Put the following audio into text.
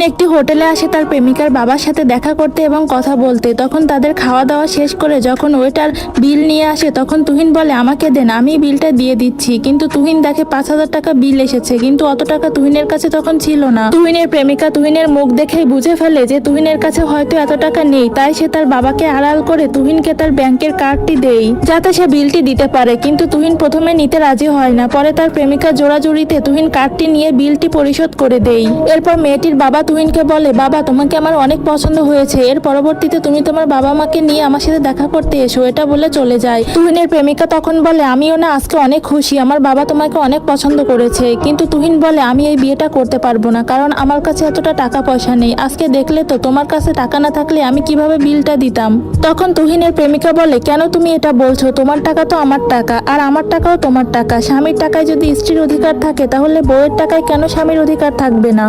একটি হোটেলে আসে তার প্রেমিকার বাবার সাথে দেখা করতে এবং কথা বলতে। তখন তাদের খাওয়া দাওয়া শেষ করে যখন ওয়েটার বিল নিয়ে আসে তখন তুহিন বলে আমাকে দেন, আমি বিলটা দিয়ে দিচ্ছি। কিন্তু তুহিন দেখে 5,000 টাকা বিল এসেছে, কিন্তু অত টাকা তুহিনের কাছে তখন ছিল না। তুহিনের প্রেমিকা তুহিনের মুখ দেখেই বুঝে ফেলে যে তুহিনের কাছে হয়তো এত টাকা নেই, তাই সে তার বাবাকে আড়াল করে তুহিনকে তার ব্যাংকের কার্ডটি দেয় যাতে সে বিলটি দিতে পারে। কিন্তু তুহিন প্রথমে নিতে রাজি হয় না, পরে তার প্রেমিকা জোড়াজুড়িতে তুহিন কার্ডটি নিয়ে বিলটি পরিশোধ করে দেয়। এরপর মেয়েটির বাবা তুহিনকে বলে, বাবা তোমাকে আমার অনেক পছন্দ হয়েছে, এর পরবর্তীতে তুমি তোমার বাবা মাকে নিয়ে আমার সাথে দেখা করতে এসো। এটা বলে চলে যায়। তুহিনের প্রেমিকা তখন বলে, আমিও না আজকে অনেক খুশি, আমার বাবা তোমাকে অনেক পছন্দ করেছে। কিন্তু তুহিন বলে, আমি এই বিয়েটা করতে পারবো না, কারণ আমার কাছে এতটা টাকা পয়সা নেই। আজকে দেখলে তো তোমার কাছে টাকা না থাকলে আমি কিভাবে বিলটা দিতাম। তখন তুহিনের প্রেমিকা বলে, কেন তুমি এটা বলছো? তোমার টাকা তো আমার টাকা, আর আমার টাকাও তোমার টাকা। স্বামীর টাকায় যদি স্ত্রীর অধিকার থাকে তাহলে বউয়ের টাকায় কেন স্বামীর অধিকার থাকবে না?